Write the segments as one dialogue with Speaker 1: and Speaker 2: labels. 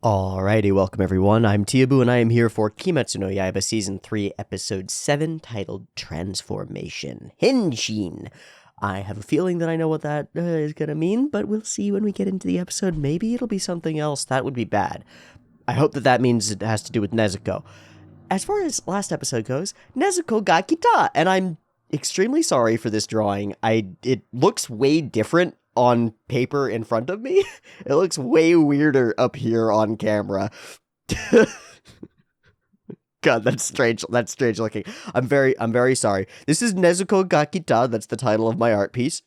Speaker 1: Alrighty, welcome everyone. I'm Teeaboo and I am here for Kimetsu no Yaiba Season 3, Episode 7, titled Transformation Henshin. I have a feeling that I know what that is going to mean, but we'll see when we get into the episode. Maybe it'll be something else. That would be bad. I hope that means it has to do with Nezuko. As far as last episode goes, Nezuko got kita, and I'm extremely sorry for this drawing. It looks way different on paper in front of me. It looks way weirder up here on camera. God, that's strange. That's strange looking. I'm very sorry. This is Nezuko ga Kita. That's the title of my art piece.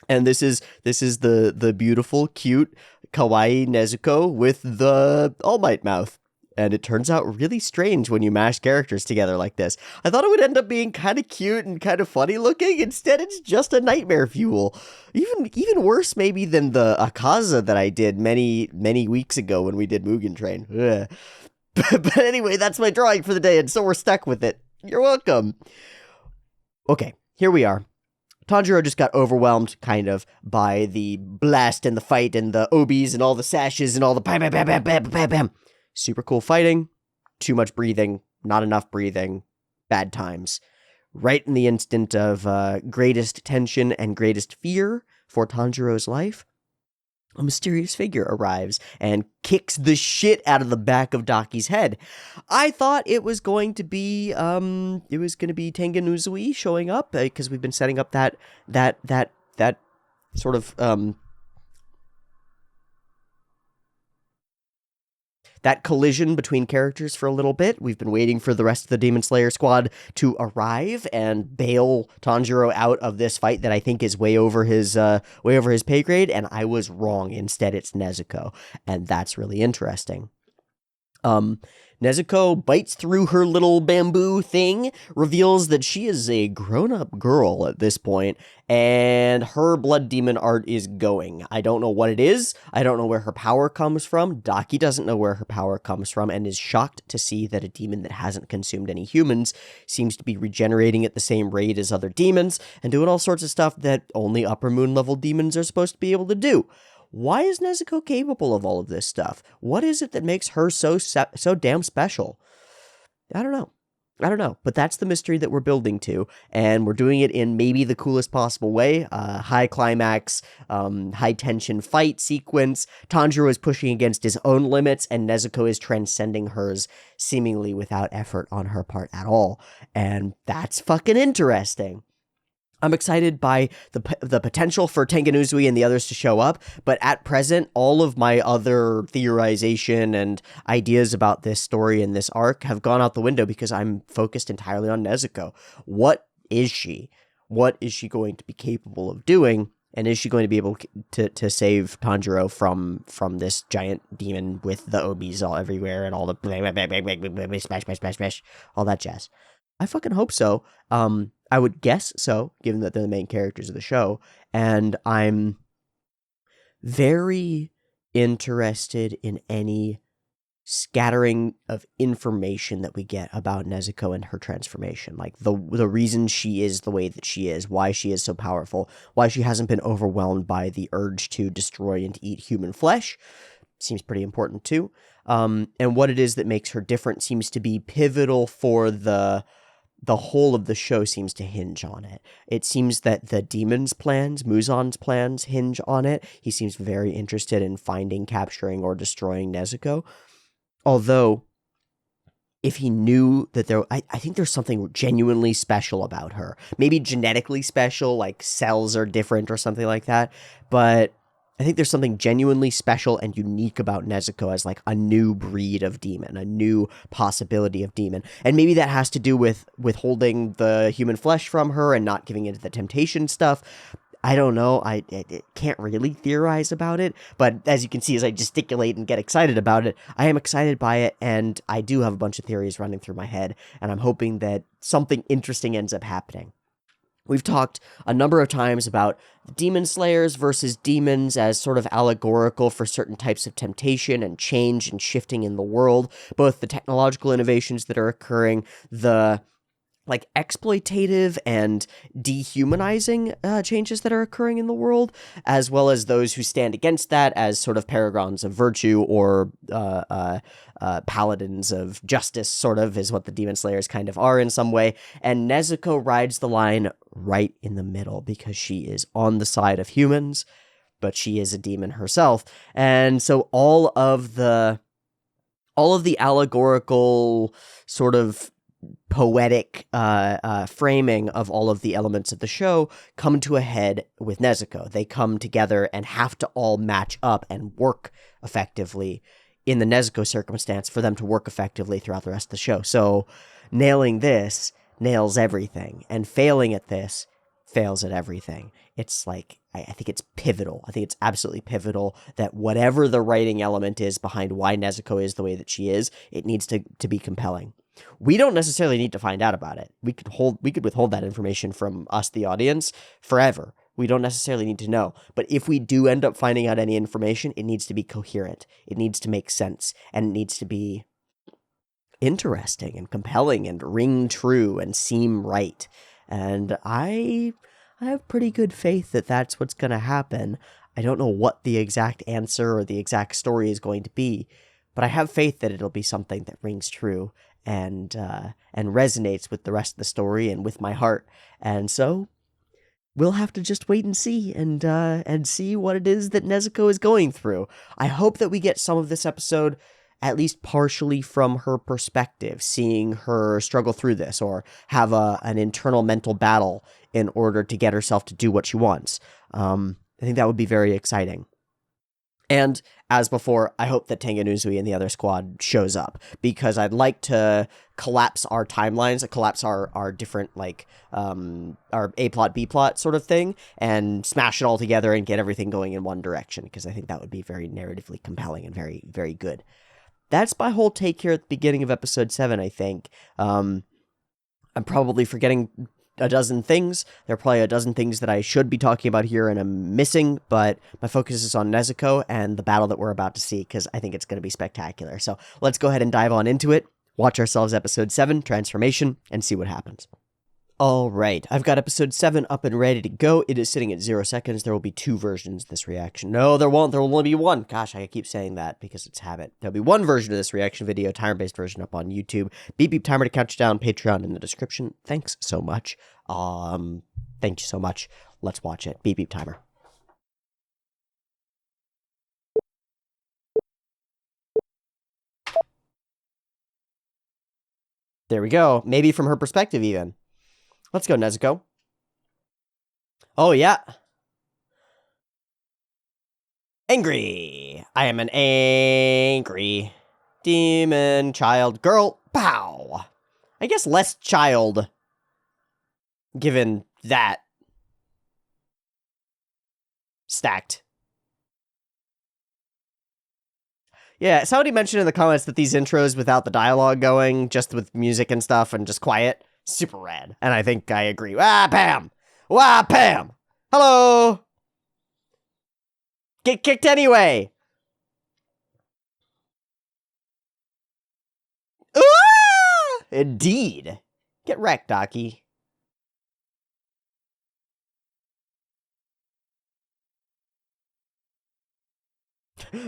Speaker 1: And this is the beautiful, cute, kawaii Nezuko with the All Might mouth. And it turns out really strange when you mash characters together like this. I thought it would end up being kind of cute and kind of funny looking. Instead, it's just a nightmare fuel. Even worse maybe than the Akaza that I did many weeks ago when we did Mugen Train. But anyway, that's my drawing for the day, and so we're stuck with it. You're welcome. Okay, here we are. Tanjiro just got overwhelmed, kind of, by the blast and the fight and the obis and all the sashes and all the bam, bam, bam, bam, bam, bam, bam. Super cool fighting, too much breathing, not enough breathing, bad times. Right in the instant of greatest tension and greatest fear for Tanjiro's life, a mysterious figure arrives and kicks the shit out of the back of Daki's head. I thought it was going to be Tengen Uzui showing up, because we've been setting up that sort of that collision between characters for a little bit. We've been waiting for the rest of the Demon Slayer squad to arrive and bail Tanjiro out of this fight that I think is way over his pay grade, and I was wrong. Instead, it's Nezuko, and that's really interesting. Nezuko bites through her little bamboo thing, reveals that she is a grown-up girl at this point, and her blood demon art is going. I don't know what it is. I don't know where her power comes from. Daki doesn't know where her power comes from and is shocked to see that a demon that hasn't consumed any humans seems to be regenerating at the same rate as other demons and doing all sorts of stuff that only upper moon level demons are supposed to be able to do. Why is Nezuko capable of all of this stuff? What is it that makes her so damn special? I don't know, but that's the mystery that we're building to, and we're doing it in maybe the coolest possible way. High climax, high tension fight sequence. Tanjiro is pushing against his own limits, and Nezuko is transcending hers seemingly without effort on her part at all, and that's fucking interesting. I'm excited by the potential for Tengen Uzui and the others to show up, but at present, all of my other theorization and ideas about this story and this arc have gone out the window because I'm focused entirely on Nezuko. What is she? What is she going to be capable of doing? And is she going to be able to save Tanjiro from this giant demon with the obis all everywhere and all the smash, all that jazz? I fucking hope so. I would guess so, given that they're the main characters of the show, and I'm very interested in any scattering of information that we get about Nezuko and her transformation, like the reason she is the way that she is, why she is so powerful, why she hasn't been overwhelmed by the urge to destroy and to eat human flesh. Seems pretty important too. And what it is that makes her different seems to be pivotal for the whole of the show seems to hinge on it. It seems that the demon's plans, Muzan's plans, hinge on it. He seems very interested in finding, capturing, or destroying Nezuko. Although, if he knew that I think there's something genuinely special about her. Maybe genetically special, like cells are different or something like that. But I think there's something genuinely special and unique about Nezuko as like a new breed of demon, a new possibility of demon. And maybe that has to do with withholding the human flesh from her and not giving into the temptation stuff. I don't know. I can't really theorize about it. But as you can see, as I gesticulate and get excited about it, I am excited by it. And I do have a bunch of theories running through my head. And I'm hoping that something interesting ends up happening. We've talked a number of times about demon slayers versus demons as sort of allegorical for certain types of temptation and change and shifting in the world, both the technological innovations that are occurring, the like exploitative and dehumanizing changes that are occurring in the world, as well as those who stand against that as sort of paragons of virtue or paladins of justice, sort of, is what the Demon Slayers kind of are in some way. And Nezuko rides the line right in the middle because she is on the side of humans, but she is a demon herself. And so all of the allegorical sort of poetic framing of all of the elements of the show come to a head with Nezuko. They come together and have to all match up and work effectively in the Nezuko circumstance for them to work effectively throughout the rest of the show. So nailing this nails everything, and failing at this fails at everything. It's like, I think it's pivotal. I think it's absolutely pivotal that whatever the writing element is behind why Nezuko is the way that she is, it needs to be compelling. We don't necessarily need to find out about it. We could withhold that information from us, the audience, forever. We don't necessarily need to know. But if we do end up finding out any information, it needs to be coherent. It needs to make sense, and it needs to be interesting and compelling and ring true and seem right. And I have pretty good faith that that's what's going to happen. I don't know what the exact answer or the exact story is going to be, but I have faith that it'll be something that rings true and resonates with the rest of the story and with my heart. And so we'll have to just wait and see and see what it is that Nezuko is going through. I hope that we get some of this episode at least partially from her perspective, seeing her struggle through this or have an internal mental battle in order to get herself to do what she wants. I think that would be very exciting. And as before, I hope that Tengen Uzui and the other squad shows up, because I'd like to collapse our timelines, collapse our different, like, our A plot, B plot sort of thing, and smash it all together and get everything going in one direction, because I think that would be very narratively compelling and very, very good. That's my whole take here at the beginning of episode 7, I think. I'm probably forgetting a dozen things. There are probably a dozen things that I should be talking about here and I'm missing, but my focus is on Nezuko and the battle that we're about to see, because I think it's going to be spectacular. So let's go ahead and dive on into it, watch ourselves episode 7, Transformation, and see what happens. All right, I've got episode 7 up and ready to go. It is sitting at 0 seconds. There will be 2 versions of this reaction. No, there won't. There will only be one. Gosh, I keep saying that because it's habit. There'll be one version of this reaction video, timer-based version up on YouTube. Beep beep timer to count you down. Patreon in the description. Thanks so much. Thank you so much. Let's watch it. Beep beep timer. There we go. Maybe from her perspective even. Let's go, Nezuko. Oh, yeah. Angry. I am an angry demon child girl. Pow. I guess less child, given that. Stacked. Yeah, somebody mentioned in the comments that these intros without the dialogue going, just with music and stuff and just quiet, super rad. And I think I agree. Ah, Pam! Wah, Pam! Hello! Get kicked anyway! Ah! Indeed. Get wrecked, Aki.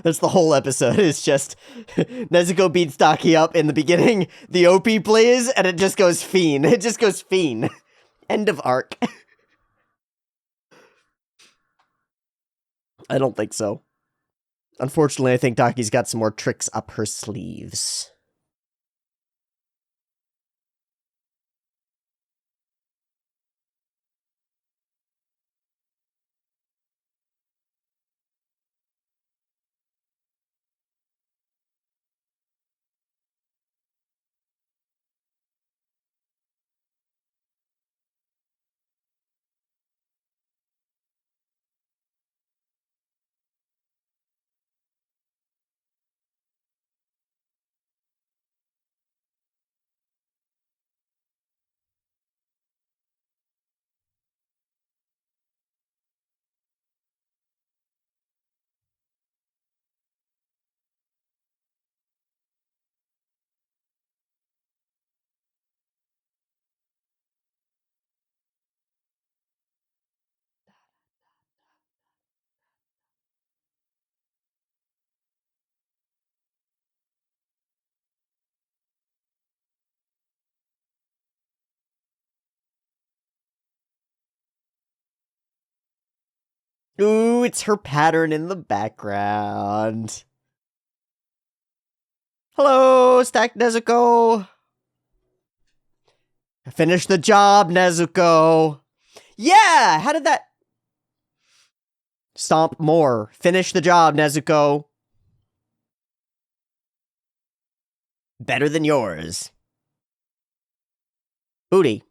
Speaker 1: That's the whole episode. It's just Nezuko beats Daki up in the beginning, the OP plays, and it just goes fiend. It just goes fiend. End of arc. I don't think so. Unfortunately, I think Daki's got some more tricks up her sleeves. Ooh, it's her pattern in the background. Hello, Stack Nezuko. Finish the job, Nezuko. Yeah, how did that... Stomp more. Finish the job, Nezuko. Better than yours. Booty.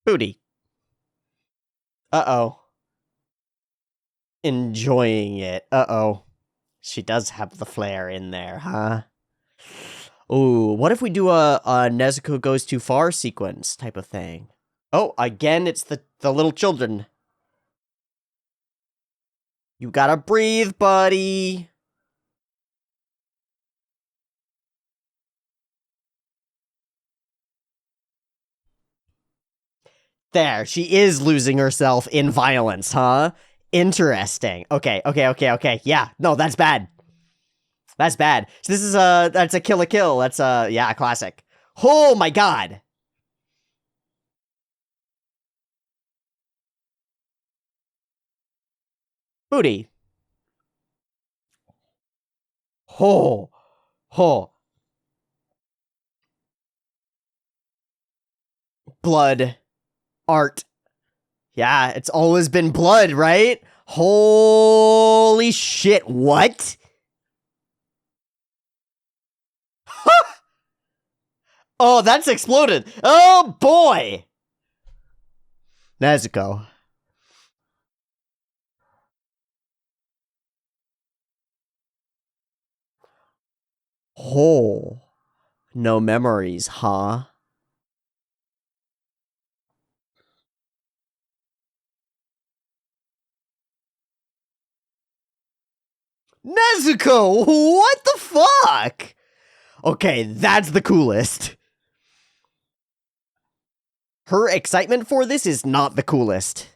Speaker 1: Booty. Uh-oh. Enjoying it. Uh-oh. She does have the flair in there, huh? Ooh, what if we do a Nezuko goes too far sequence type of thing? Oh, again, it's the little children. You gotta breathe, buddy. There, she is losing herself in violence, huh? Interesting. Okay. Yeah, no, that's bad. That's bad. So this is that's a kill a kill. That's yeah, a classic. Oh my god. Booty. Oh. Oh. Blood. Art. Yeah, it's always been blood, right? Holy shit, what? Oh, that's exploded. Oh boy. Nezuko. Oh. No memories, huh? Nezuko! What the fuck? Okay, that's the coolest. Her excitement for this is not the coolest.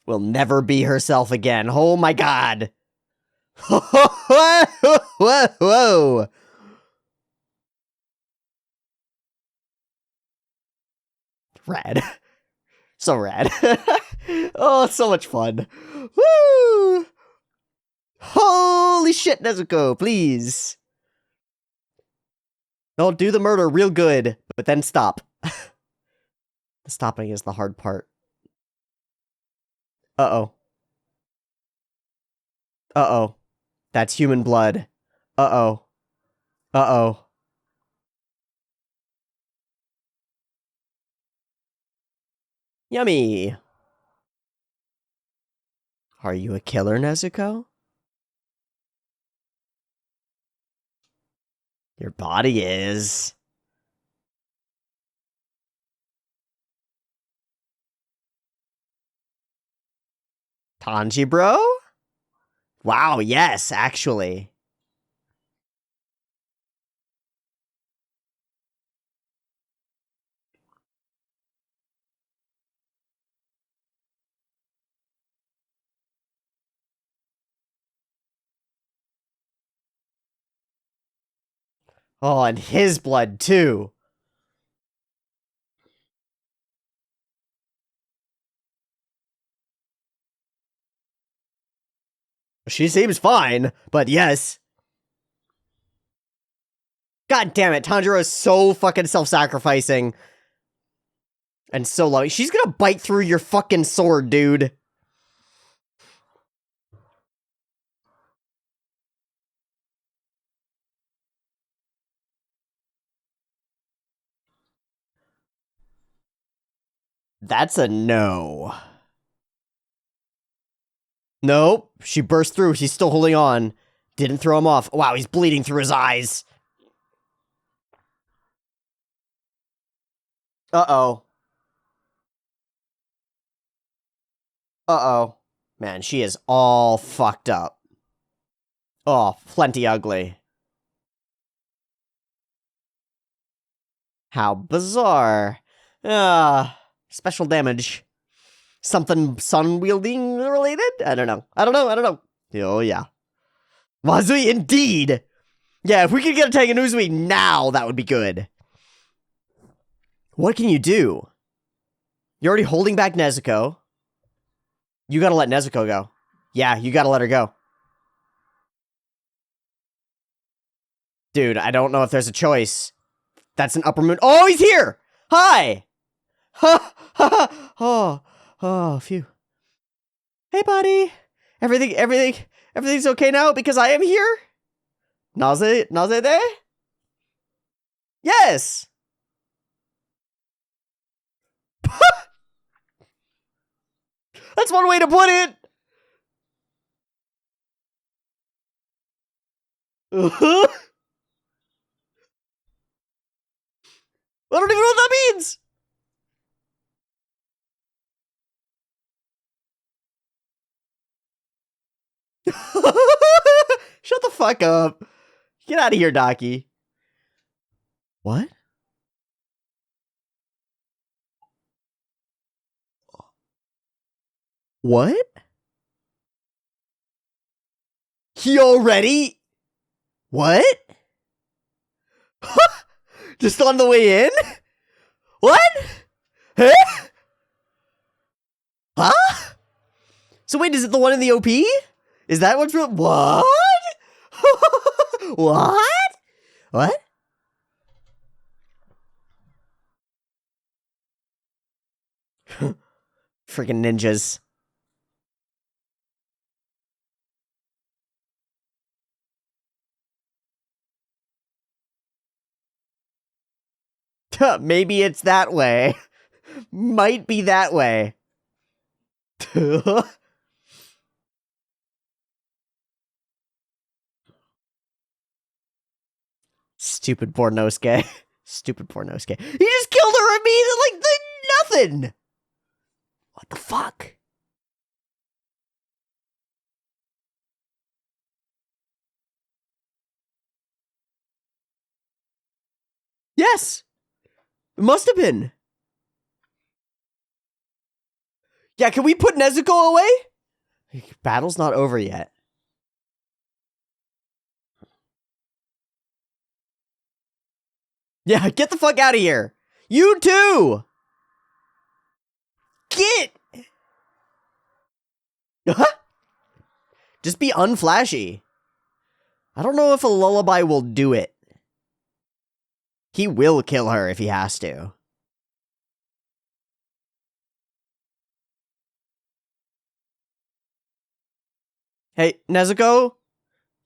Speaker 1: Will never be herself again. Oh my god. Whoa. Rad. So rad. Oh, so much fun. Woo! Holy shit, Nezuko, please. No, do the murder real good, but then stop. The stopping is the hard part. Uh-oh. Uh-oh. That's human blood. Uh-oh. Uh-oh. Yummy. Are you a killer, Nezuko? Your body is. Tanji, bro? Wow, yes, actually. Oh, and his blood, too. She seems fine, but yes. God damn it, Tanjiro is so fucking self-sacrificing. And so loving. She's gonna bite through your fucking sword, dude. That's a no. Nope. She burst through. She's still holding on. Didn't throw him off. Wow, he's bleeding through his eyes. Uh-oh. Uh-oh. Man, she is all fucked up. Oh, plenty ugly. How bizarre. Special damage. Something sun-wielding related? I don't know. Oh, yeah. Wazui indeed! Yeah, if we could get a Tengen Uzui now, that would be good. What can you do? You're already holding back Nezuko. You gotta let Nezuko go. Yeah, you gotta let her go. Dude, I don't know if there's a choice. That's an upper moon. Oh, he's here! Hi! Ha! Ha! Oh, phew. Hey, buddy. Everything's okay now because I am here? Naze there? Yes! That's one way to put it! I don't even know what that means! Shut the fuck up. Get out of here, Daki. What? What? He already? What? Just on the way in? What? Huh? Huh? So wait, is it the one in the OP? Is that what's real? What? What? What? Freaking ninjas. Maybe it's that way. Might be that way. Stupid Pornosuke. Stupid Pornosuke. He just killed her immediately like nothing. What the fuck? Yes. It must have been. Yeah, can we put Nezuko away? Battle's not over yet. Yeah, get the fuck out of here. You too. Get. Just be unflashy. I don't know if a lullaby will do it. He will kill her if he has to. Hey, Nezuko?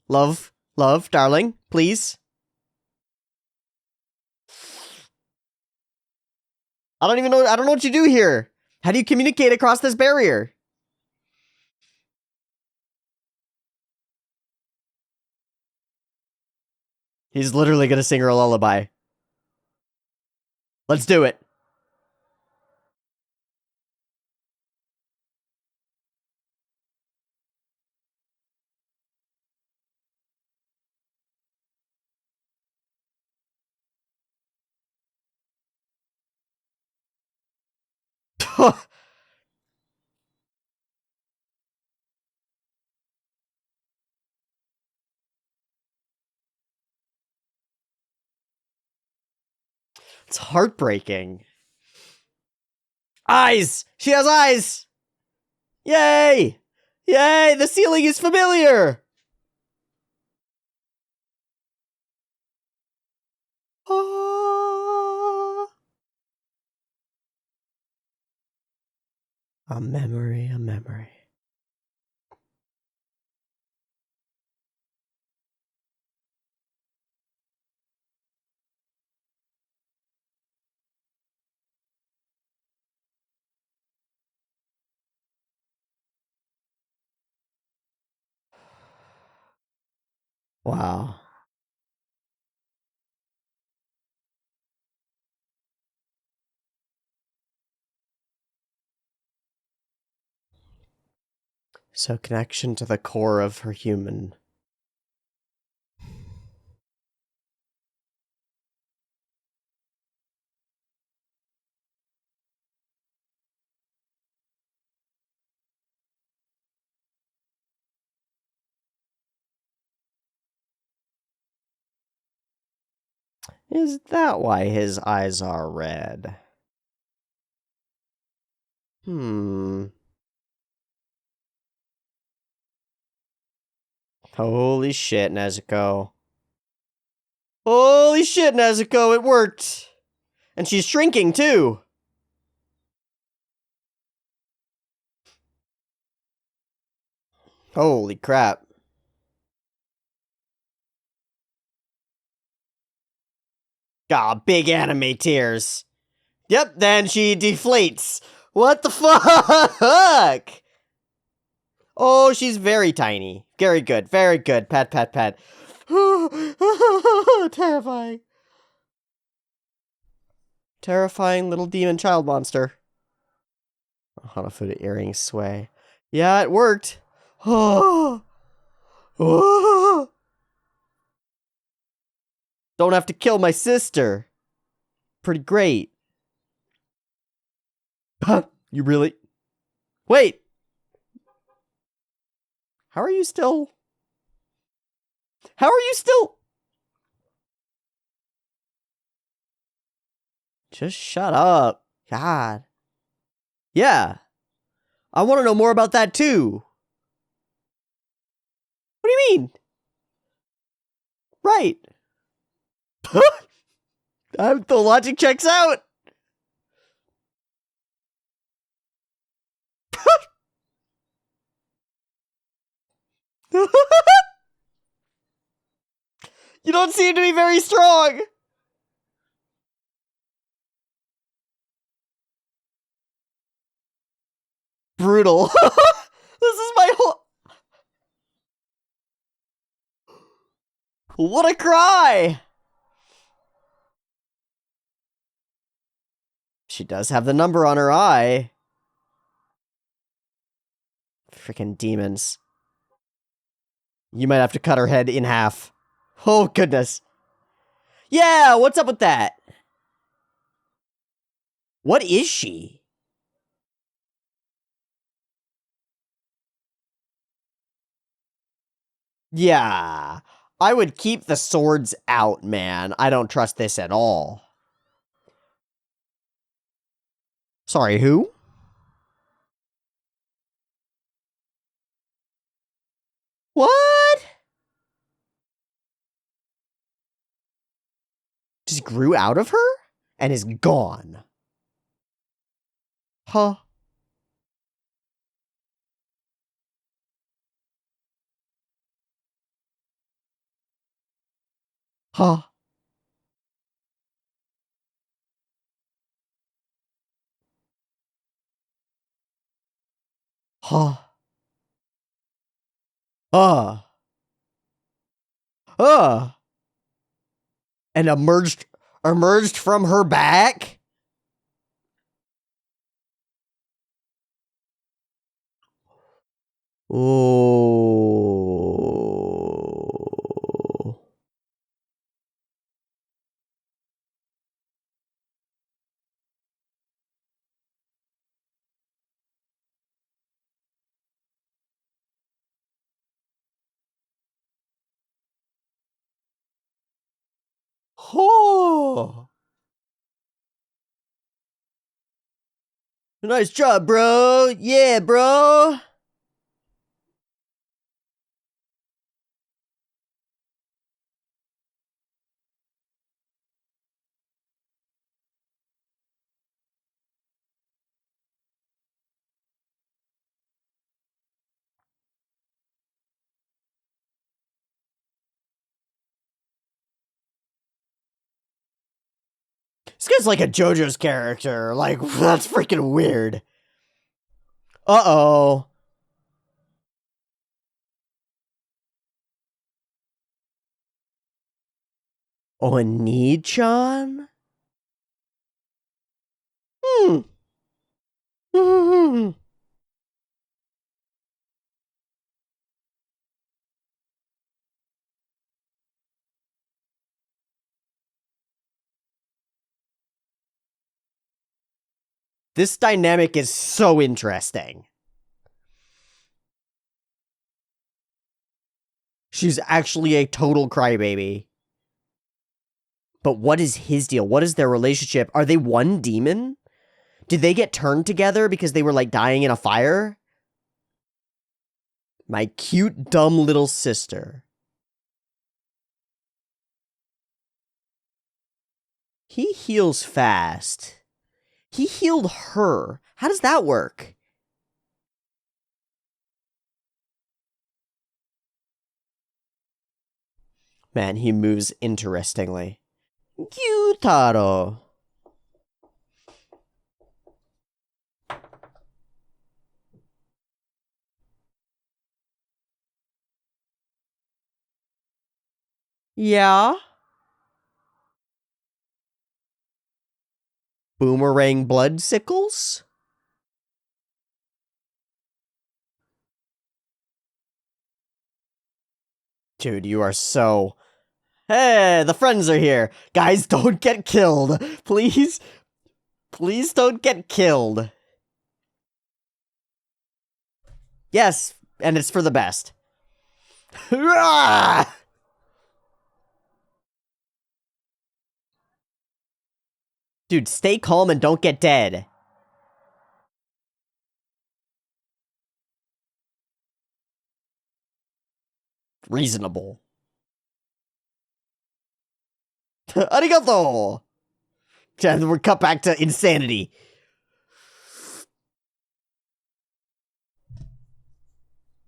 Speaker 1: Love, darling, please. I don't know what you do here. How do you communicate across this barrier? He's literally gonna sing her a lullaby. Let's do it. It's heartbreaking. Eyes! She has eyes! Yay! Yay! The ceiling is familiar! Ah. A memory, a memory. Wow. So connection to the core of her human. Is that why his eyes are red? Holy shit, Nezuko. Holy shit, Nezuko, it worked! And she's shrinking, too! Holy crap. Ah, big anime tears. Yep, then she deflates. What the fuck? Oh, she's very tiny. Very good, very good. Pat, pat, pat. Terrifying. Terrifying little demon child monster. Hanafuda earrings sway. Yeah, it worked. Don't have to kill my sister. Pretty great. You really? Wait. How are you still? How are you still? Just shut up. God. Yeah. I want to know more about that too. What do you mean? Right. The logic checks out. You don't seem to be very strong. Brutal. This is my whole... What a cry! She does have the number on her eye. Freaking demons. You might have to cut her head in half. Oh, goodness. Yeah, what's up with that? What is she? Yeah, I would keep the swords out, man. I don't trust this at all. Sorry, who? What? Just grew out of her? And is gone. Huh? Huh? Huh? Uh. And emerged from her back? Oh. Oh. Nice job, bro. Yeah, bro. This guy's like a JoJo's character. Like, that's freaking weird. Uh-oh. Oni-chan? Hmm. This dynamic is so interesting. She's actually a total crybaby. But what is his deal? What is their relationship? Are they one demon? Did they get turned together because they were like dying in a fire? My cute, dumb little sister. He heals fast. He healed her. How does that work? Man, he moves interestingly. Gyutaro. Yeah? Boomerang blood sickles? Dude, you are so... Hey, the friends are here. Guys, don't get killed. Please. Please don't get killed. Yes, and it's for the best. Dude, stay calm and don't get dead. Reasonable. Arigato! And we're cut back to insanity.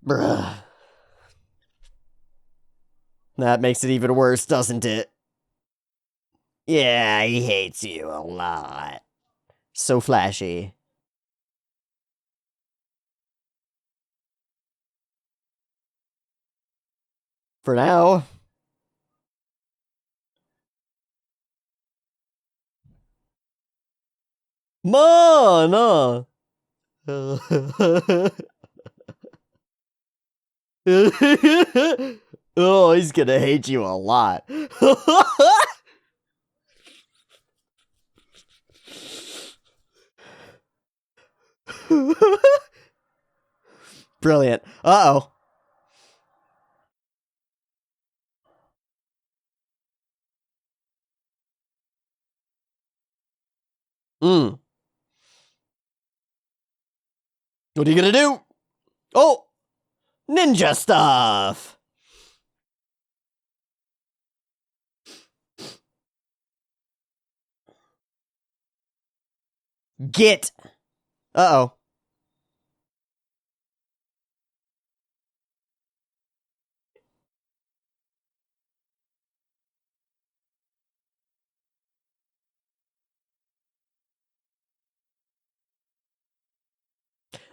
Speaker 1: Bruh. That makes it even worse, doesn't it? Yeah, he hates you a lot. So flashy. For now. Mana! Oh, he's gonna hate you a lot. Brilliant. Uh-oh. Mm. What are you gonna do? Oh! Ninja stuff! Get! Uh-oh.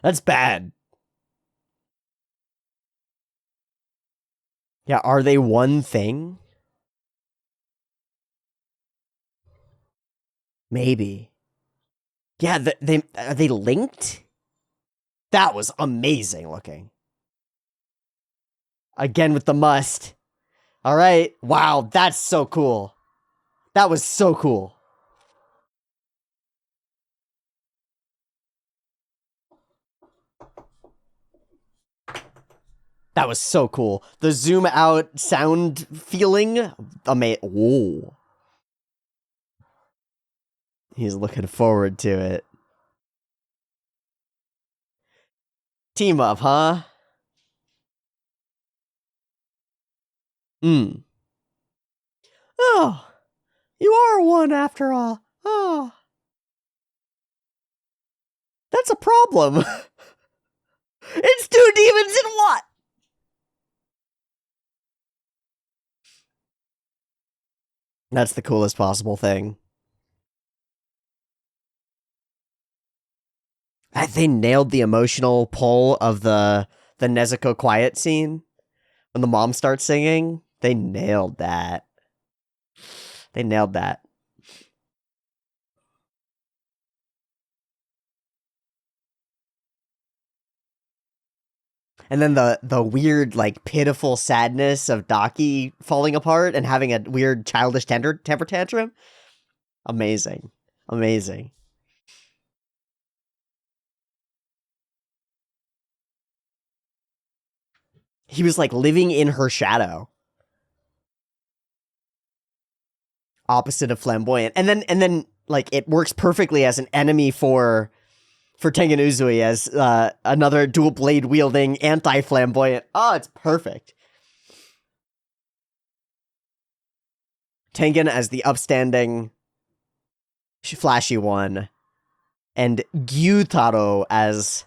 Speaker 1: That's bad. Yeah, are they one thing? Maybe. Yeah, are they linked? That was amazing looking. Again with the must. All right. Wow, that's so cool. That was so cool. That was so cool. The zoom out sound feeling. Whoa. He's looking forward to it. Team up, huh? Hmm. Oh, you are one after all. Oh, that's a problem. It's two demons in what? That's the coolest possible thing. They nailed the emotional pull of the Nezuko quiet scene when the mom starts singing. They nailed that. They nailed that. And then the weird, like, pitiful sadness of Daki falling apart and having a weird childish temper tantrum. Amazing. Amazing. He was, like, living in her shadow. opposite of flamboyant. And then like it works perfectly as an enemy for Tengen Uzui as another dual blade wielding anti-flamboyant. Oh, it's perfect. Tengen as the upstanding flashy one, and Gyutaro as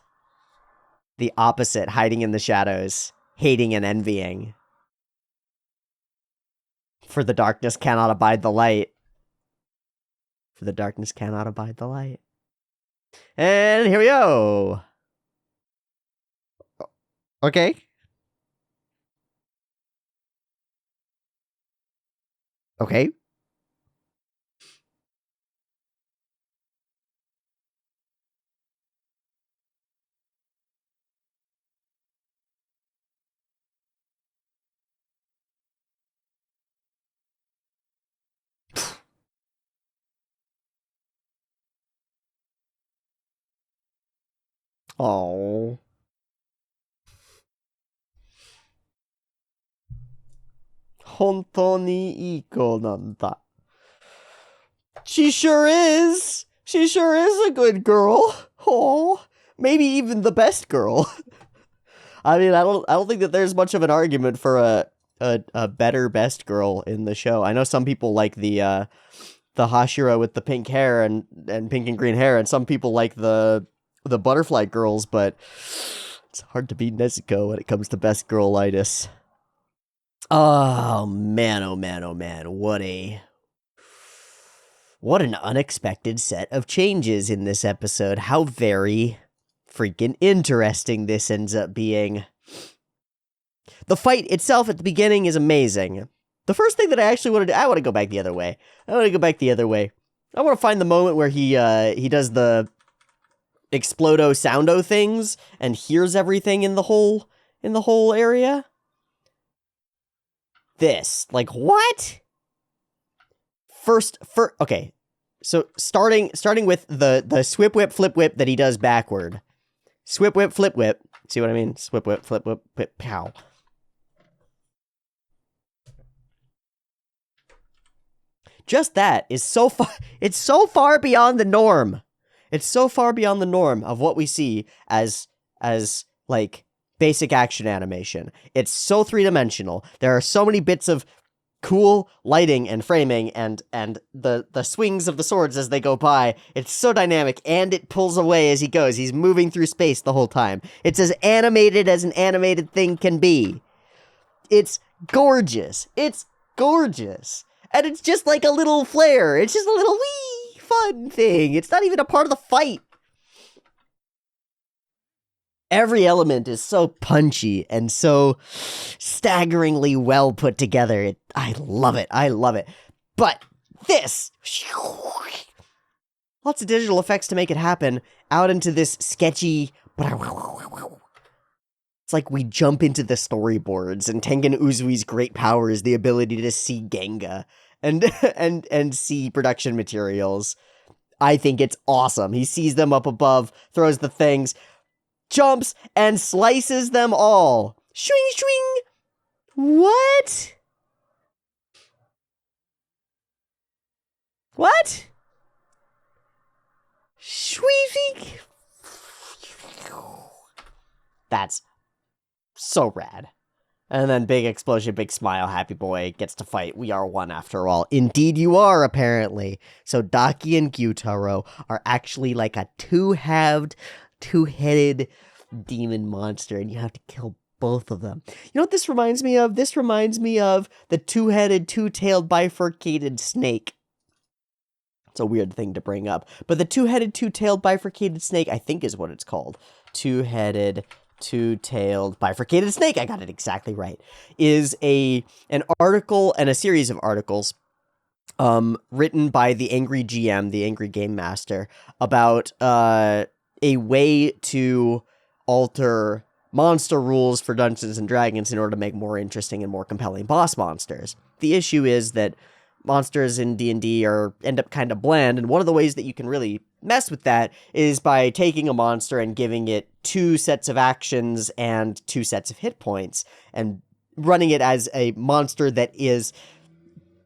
Speaker 1: the opposite, hiding in the shadows, hating and envying. For the darkness cannot abide the light. For the darkness cannot abide the light. And here we go. Okay. Okay. Oh. Hontoni ii iko nanda. She sure is. She sure is a good girl. Oh, maybe even the best girl. I mean, I don't think that there's much of an argument for a better best girl in the show. I know some people like the Hashira with the pink hair and pink and green hair, and some people like the butterfly girls, but it's hard to beat Nezuko when it comes to best girl-itis. Oh man, oh man, oh man, what an unexpected set of changes in this episode. How very freaking interesting this ends up being. The fight itself at the beginning is amazing. The first thing that I actually want to do, I want to go back the other way. I want to find the moment where he does the explodo soundo things and hears everything in the whole area. This, like, what? First, okay. So starting with the swip whip flip whip that he does backward. Swip whip flip whip. See what I mean? Swip whip flip whip, whip pow. Just that is so far. It's so far beyond the norm. It's so far beyond the norm of what we see as like basic action animation. It's so three-dimensional. There are so many bits of cool lighting and framing and the swings of the swords as they go by. It's so dynamic, and it pulls away as he goes. He's moving through space the whole time. It's as animated as an animated thing can be. It's gorgeous. It's gorgeous. And it's just like a little flare. It's just a little wee fun thing. It's not even a part of the fight. Every element is so punchy and so staggeringly well put together. I love it. I love it. But this, lots of digital effects to make it happen, out into this sketchy. It's like we jump into the storyboards, and Tengen Uzui's great power is the ability to see Genga and see production materials. I think it's awesome. He sees them up above, throws the things, jumps, and slices them all. Swing, swing! What? What? Swing! That's so rad. And then big explosion, big smile, happy boy gets to fight. We are one after all. Indeed you are, apparently. So Daki and Gyutaro are actually like a two-halved, two-headed demon monster, and you have to kill both of them. You know what this reminds me of? This reminds me of the two-headed, two-tailed, bifurcated snake. It's a weird thing to bring up. But the two-headed, two-tailed, bifurcated snake, I think is what it's called. Two-headed, two-tailed, bifurcated snake, I got it exactly right, is an article and a series of articles written by the Angry GM, the Angry Game Master, about a way to alter monster rules for Dungeons and Dragons in order to make more interesting and more compelling boss monsters. The issue is that monsters in D&D end up kind of bland, and one of the ways that you can really mess with that is by taking a monster and giving it 2 sets of actions and 2 sets of hit points, and running it as a monster that is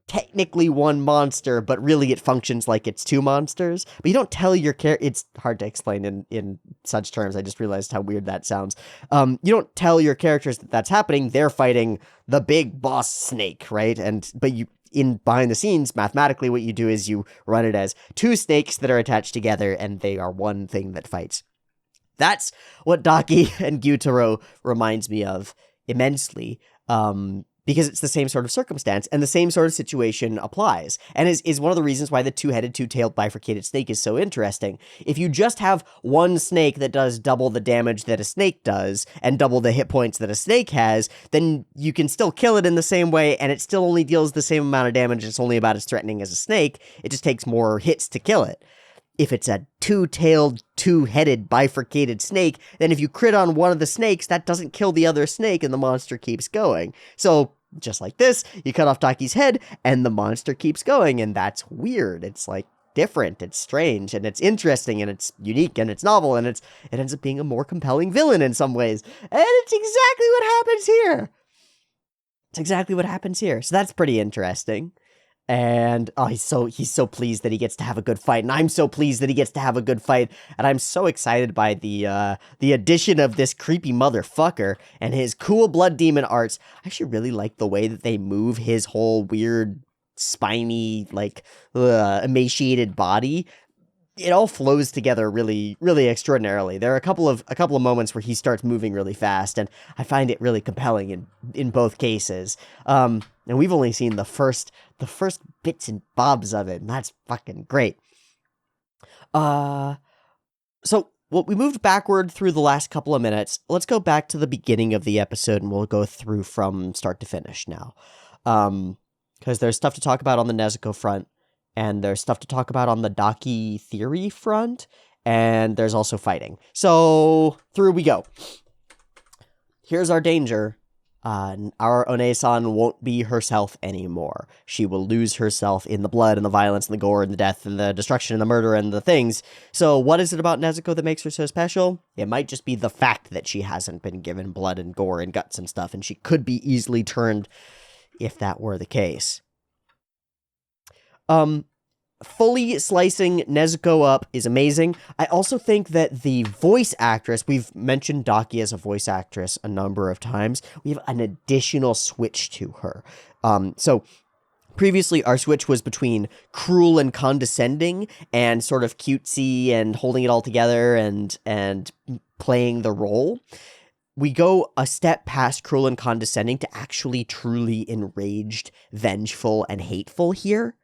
Speaker 1: technically one monster, but really it functions like it's two monsters. But you don't tell your character. It's hard to explain in such terms. I just realized how weird that sounds. You don't tell your characters that that's happening. They're fighting the big boss snake, right? But in behind the scenes, mathematically, what you do is you run it as two snakes that are attached together, and they are one thing that fights. That's what Daki and Gyutaro reminds me of immensely. Because it's the same sort of circumstance, and the same sort of situation applies, and is one of the reasons why the two-headed, two-tailed bifurcated snake is so interesting. If you just have one snake that does double the damage that a snake does, and double the hit points that a snake has, then you can still kill it in the same way, and it still only deals the same amount of damage. It's only about as threatening as a snake. It just takes more hits to kill it. If it's a two-tailed, two-headed, bifurcated snake, then if you crit on one of the snakes, that doesn't kill the other snake, and the monster keeps going. So, just like this, you cut off Daki's head, and the monster keeps going, and that's weird. It's, like, different, it's strange, and it's interesting, and it's unique, and it's novel, and it ends up being a more compelling villain in some ways. And it's exactly what happens here! It's exactly what happens here. So that's pretty interesting. And he's so pleased that he gets to have a good fight, and I'm so pleased that he gets to have a good fight, and I'm so excited by the addition of this creepy motherfucker and his cool blood demon arts. I actually really like the way that they move his whole weird, spiny, like, emaciated body. It all flows together really, really extraordinarily. There are a couple of moments where he starts moving really fast, and I find it really compelling in both cases. And we've only seen the first bits and bobs of it, and that's fucking great. So we moved backward through the last couple of minutes. Let's go back to the beginning of the episode, and we'll go through from start to finish now. Because there's stuff to talk about on the Nezuko front, and there's stuff to talk about on the Daki theory front, and there's also fighting. So, through we go. Here's our danger. Our One-san won't be herself anymore. She will lose herself in the blood and the violence and the gore and the death and the destruction and the murder and the things. So what is it about Nezuko that makes her so special? It might just be the fact that she hasn't been given blood and gore and guts and stuff, and she could be easily turned if that were the case. Fully slicing Nezuko up is amazing. I also think that the voice actress, we've mentioned Daki as a voice actress a number of times, we have an additional switch to her. So previously our switch was between cruel and condescending and sort of cutesy and holding it all together and playing the role. We go a step past cruel and condescending to actually truly enraged, vengeful, and hateful here.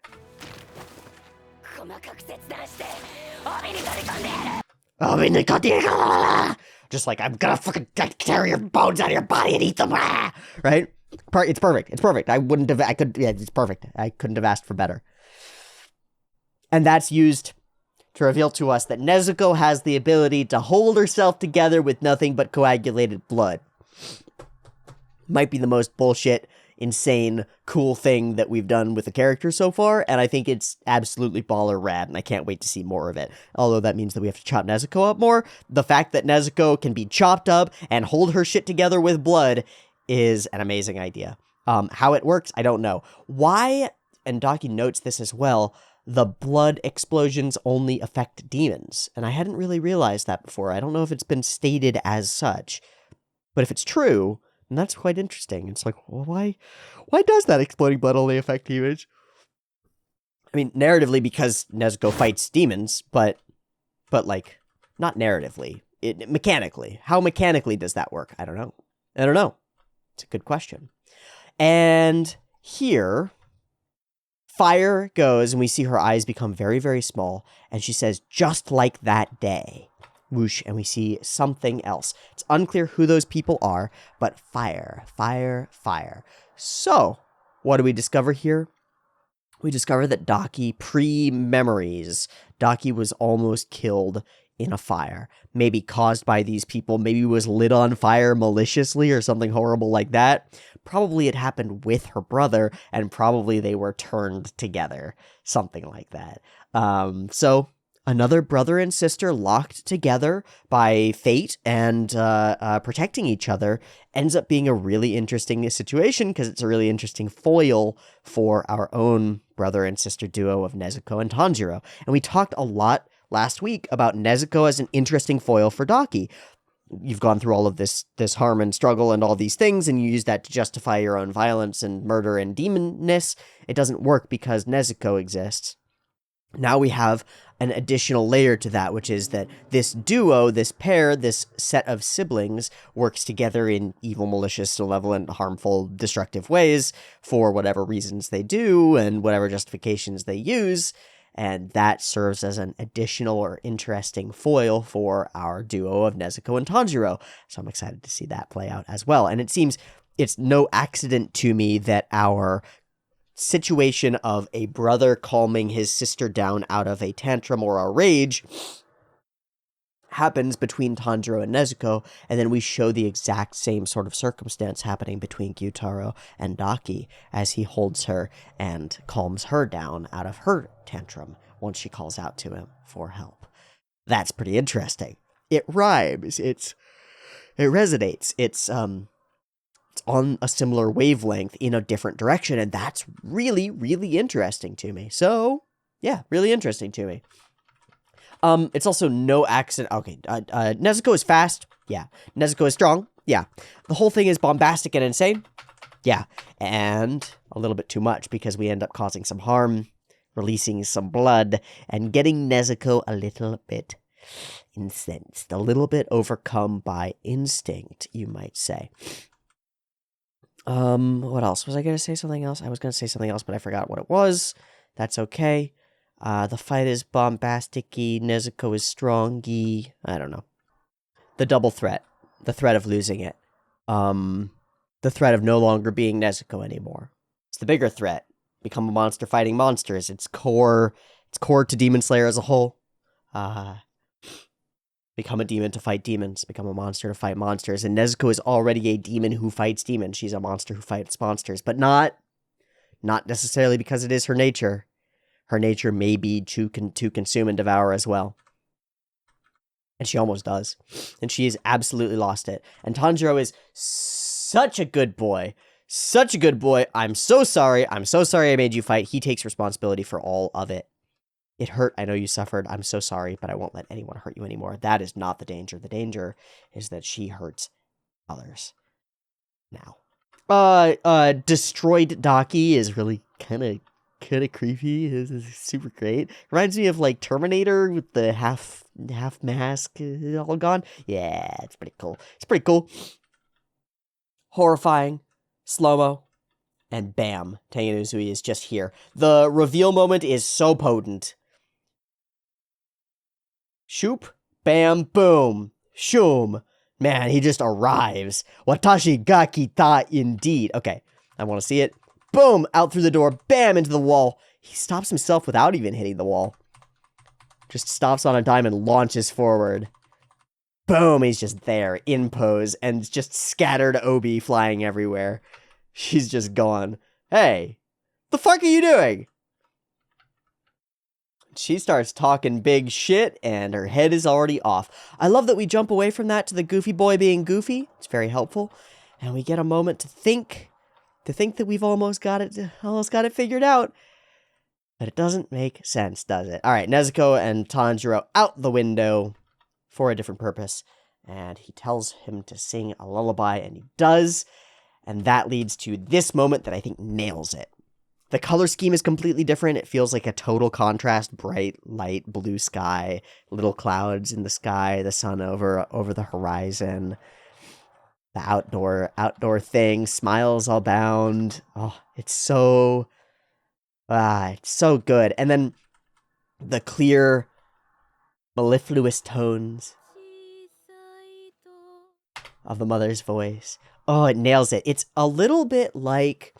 Speaker 1: Just like, I'm gonna fucking tear your bones out of your body and eat them, right? It's perfect. It's perfect. It's perfect. I couldn't have asked for better. And that's used to reveal to us that Nezuko has the ability to hold herself together with nothing but coagulated blood. Might be the most bullshit, insane, cool thing that we've done with the character so far, and I think it's absolutely baller rad, and I can't wait to see more of it. Although that means that we have to chop Nezuko up more. The fact that Nezuko can be chopped up and hold her shit together with blood is an amazing idea. How it works, I don't know. Why, and Daki notes this as well, the blood explosions only affect demons, and I hadn't really realized that before. I don't know if it's been stated as such, but if it's true, and that's quite interesting. It's like, well, why does that exploding blood only affect humans? I mean, narratively, because Nezuko fights demons, but like, not narratively. Mechanically. How mechanically does that work? I don't know. It's a good question. And here, fire goes, and we see her eyes become very, very small, and she says, just like that day. Whoosh, and we see something else. It's unclear who those people are, but fire, fire, fire. So, what do we discover here? We discover that Daki, pre-memories, Daki was almost killed in a fire. Maybe caused by these people, maybe was lit on fire maliciously or something horrible like that. Probably it happened with her brother, and probably they were turned together. Something like that. So, another brother and sister locked together by fate and protecting each other ends up being a really interesting situation because it's a really interesting foil for our own brother and sister duo of Nezuko and Tanjiro. And we talked a lot last week about Nezuko as an interesting foil for Daki. You've gone through all of this harm and struggle and all these things, and you use that to justify your own violence and murder and demonness. It doesn't work because Nezuko exists. Now we have an additional layer to that, which is that this duo, this pair, this set of siblings works together in evil, malicious, malevolent, harmful, destructive ways for whatever reasons they do and whatever justifications they use. And that serves as an additional or interesting foil for our duo of Nezuko and Tanjiro. So I'm excited to see that play out as well. And it seems it's no accident to me that our situation of a brother calming his sister down out of a tantrum or a rage happens between Tanjiro and Nezuko, and then we show the exact same sort of circumstance happening between Gyutaro and Daki as he holds her and calms her down out of her tantrum once she calls out to him for help. That's pretty interesting. It rhymes. It resonates. It's on a similar wavelength in a different direction, and that's really, really interesting to me. So, yeah, really interesting to me. It's also no accident. Okay, Nezuko is fast. Yeah. Nezuko is strong. Yeah. The whole thing is bombastic and insane. Yeah. And a little bit too much because we end up causing some harm, releasing some blood, and getting Nezuko a little bit incensed, a little bit overcome by instinct, you might say. What else? Was I going to say something else? I was going to say something else, but I forgot what it was. That's okay. The fight is bombastic-y, Nezuko is strong-y, I don't know. The double threat. The threat of losing it. The threat of no longer being Nezuko anymore. It's the bigger threat. Become a monster fighting monsters. It's core to Demon Slayer as a whole. Become a demon to fight demons. Become a monster to fight monsters. And Nezuko is already a demon who fights demons. She's a monster who fights monsters. But not necessarily because it is her nature. Her nature may be to consume and devour as well. And she almost does. And she has absolutely lost it. And Tanjiro is such a good boy. Such a good boy. I'm so sorry. I'm so sorry I made you fight. He takes responsibility for all of it. It hurt. I know you suffered. I'm so sorry, but I won't let anyone hurt you anymore. That is not the danger. The danger is that she hurts others now. Destroyed Daki is really kind of creepy. It's super great. Reminds me of like Terminator with the half mask all gone. Yeah, it's pretty cool. It's pretty cool. Horrifying, slow-mo, and bam, Tengen Uzui is just here. The reveal moment is so potent. Shoop, bam, boom, shoom. Man, he just arrives. Watashi ga kita indeed. Okay, I want to see it. Boom! Out through the door. Bam! Into the wall. He stops himself without even hitting the wall. Just stops on a dime and launches forward. Boom! He's just there, in pose, and just scattered obi flying everywhere. She's just gone. Hey! The fuck are you doing? She starts talking big shit, and her head is already off. I love that we jump away from that to the goofy boy being goofy. It's very helpful. And we get a moment to think that we've almost got it figured out. But it doesn't make sense, does it? All right, Nezuko and Tanjiro out the window for a different purpose. And he tells him to sing a lullaby, and he does. And that leads to this moment that I think nails it. The color scheme is completely different. It feels like a total contrast, bright, light, blue sky, little clouds in the sky, the sun over the horizon. The outdoor thing, smiles all bound. Oh, it's so good. And then the clear, mellifluous tones of the mother's voice. Oh, it nails it. It's a little bit like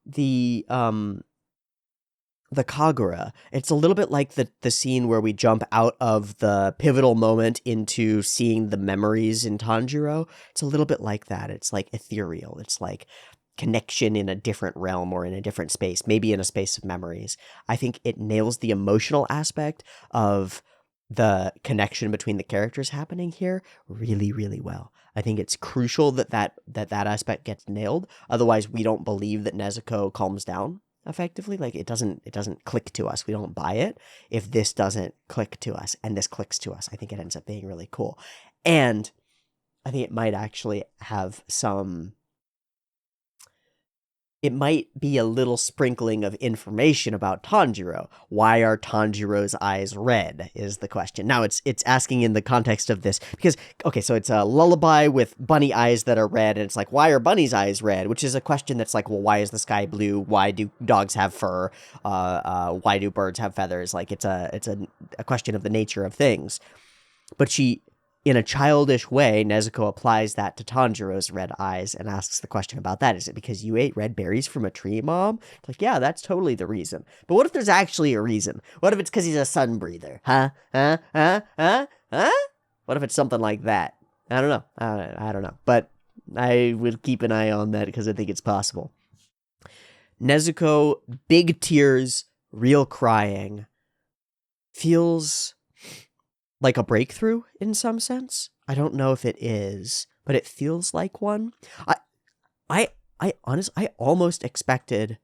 Speaker 1: the Kagura. It's a little bit like the scene where we jump out of the pivotal moment into seeing the memories in Tanjiro. It's a little bit like that. It's like ethereal. It's like connection in a different realm or in a different space, maybe in a space of memories. I think it nails the emotional aspect of the connection between the characters happening here really, really well. I think it's crucial that aspect gets nailed. Otherwise, we don't believe that Nezuko calms down effectively. Like it doesn't click to us. We don't buy it if this doesn't click to us, and this clicks to us. I think it ends up being really cool. And I think it might actually have some... It might be a little sprinkling of information about Tanjiro. Why are Tanjiro's eyes red is the question. Now, it's asking in the context of this, because, okay, so it's a lullaby with bunny eyes that are red, and it's like, why are bunny's eyes red? Which is a question that's like, well, why is the sky blue? Why do dogs have fur? Why do birds have feathers? Like, it's a question of the nature of things. But she... In a childish way, Nezuko applies that to Tanjiro's red eyes and asks the question about that. Is it because you ate red berries from a tree, Mom? It's like, yeah, that's totally the reason. But what if there's actually a reason? What if it's because he's a sun breather? Huh? What if it's something like that? I don't know. I don't know. But I will keep an eye on that because I think it's possible. Nezuko, big tears, real crying, feels... like a breakthrough in some sense. I don't know if it is, but it feels like one. I almost expected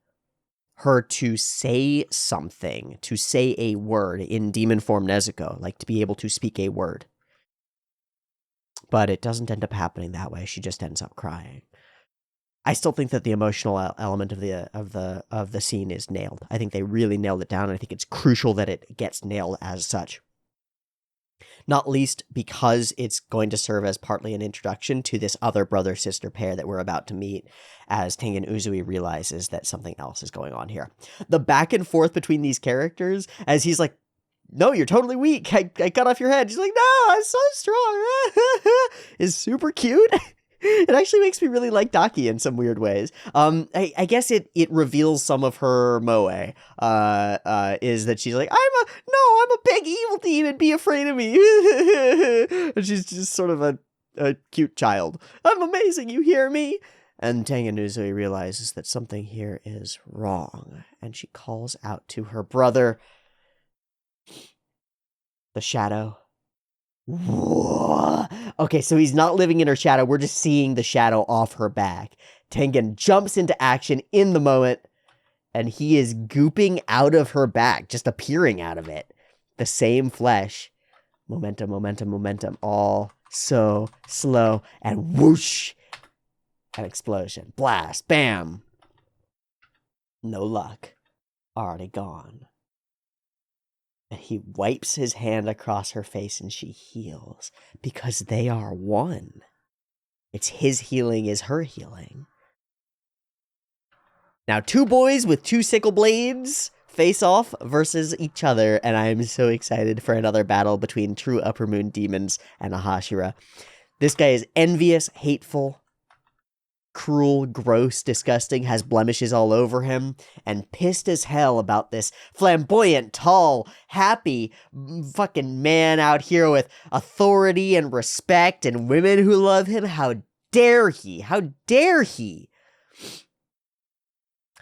Speaker 1: her to say something, to say a word in demon form Nezuko, like to be able to speak a word. But it doesn't end up happening that way. She just ends up crying. I still think that the emotional element of the scene is nailed. I think they really nailed it down, and I think it's crucial that it gets nailed as such. Not least because it's going to serve as partly an introduction to this other brother-sister pair that we're about to meet as Tengen Uzui realizes that something else is going on here. The back and forth between these characters as he's like, no, you're totally weak. I cut off your head. She's like, no, I'm so strong. is super cute. It actually makes me really like Daki in some weird ways. I guess it reveals some of her moe. Is that she's like, I'm a big evil demon. Be afraid of me. And she's just sort of a cute child. I'm amazing. You hear me? And Tengen Uzui realizes that something here is wrong, and she calls out to her brother, the shadow. Whoa. Okay, so he's not living in her shadow. We're just seeing the shadow off her back. Tengen jumps into action in the moment, and he is gooping out of her back, just appearing out of it. The same flesh. Momentum, momentum, momentum. All so slow. And whoosh! An explosion. Blast. Bam! No luck. Already gone. And he wipes his hand across her face and she heals because they are one. It's his healing is her healing. Now, two boys with two sickle blades face off versus each other, and I'm so excited for another battle between true Upper Moon demons and a Hashira. This guy is envious, hateful, cruel, gross, disgusting, has blemishes all over him, and pissed as hell about this flamboyant, tall, happy fucking man out here with authority and respect and women who love him. How dare he? How dare he?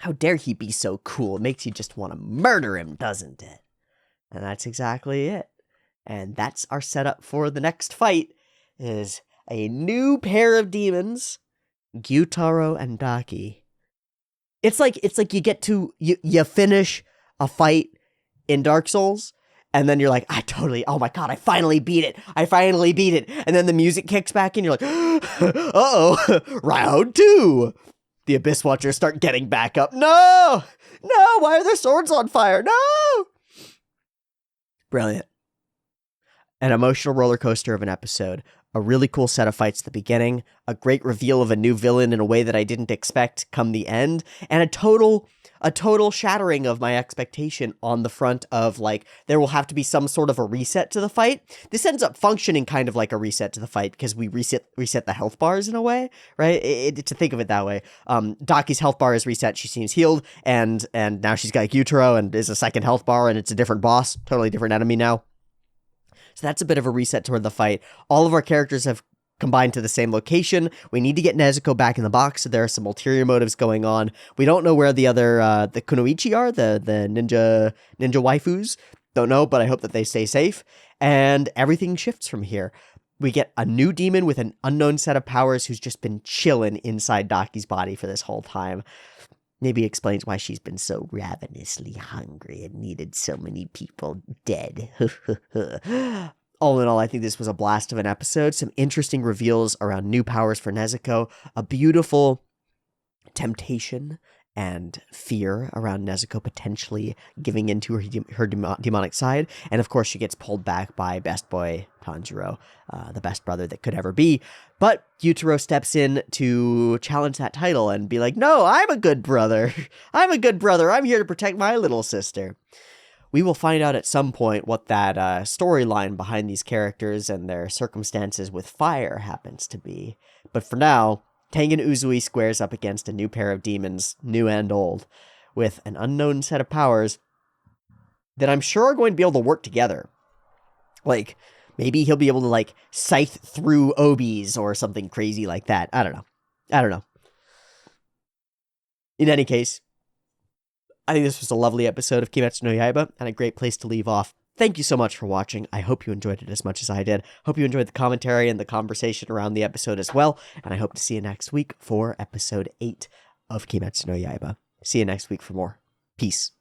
Speaker 1: How dare he be so cool? It makes you just want to murder him, doesn't it? And that's exactly it. And that's our setup for the next fight, is a new pair of demons, Gyutaro and Daki. It's like you get to you finish a fight in Dark Souls, and then you're like, oh my god, I finally beat it. And then the music kicks back and you're like, uh-oh, round 2. The Abyss Watchers start getting back up. No, why are their swords on fire? No. Brilliant. An emotional roller coaster of an episode. A really cool set of fights at the beginning, a great reveal of a new villain in a way that I didn't expect come the end, and a total shattering of my expectation on the front of, like, there will have to be some sort of a reset to the fight. This ends up functioning kind of like a reset to the fight, because we reset the health bars in a way, right? To think of it that way. Daki's health bar is reset, she seems healed, and now she's got Gyutaro, and is a second health bar, and it's a different boss, totally different enemy now. So that's a bit of a reset toward the fight. All of our characters have combined to the same location. We need to get Nezuko back in the box, so there are some ulterior motives going on. We don't know where the other, the Kunoichi are, the ninja waifus. Don't know, but I hope that they stay safe. And everything shifts from here. We get a new demon with an unknown set of powers who's just been chilling inside Daki's body for this whole time. Maybe explains why she's been so ravenously hungry and needed so many people dead. All in all, I think this was a blast of an episode. Some interesting reveals around new powers for Nezuko. A beautiful temptation and fear around Nezuko potentially giving into her demonic side. And of course, she gets pulled back by best boy Tanjiro, the best brother that could ever be. But Yutaro steps in to challenge that title and be like, no, I'm a good brother. I'm a good brother. I'm here to protect my little sister. We will find out at some point what that storyline behind these characters and their circumstances with fire happens to be. But for now, Tengen Uzui squares up against a new pair of demons, new and old, with an unknown set of powers that I'm sure are going to be able to work together. Like, maybe he'll be able to, like, scythe through obis or something crazy like that. I don't know. In any case, I think this was a lovely episode of Kimetsu no Yaiba, and a great place to leave off. Thank you so much for watching. I hope you enjoyed it as much as I did. Hope you enjoyed the commentary and the conversation around the episode as well, and I hope to see you next week for episode 8 of Kimetsu no Yaiba. See you next week for more. Peace.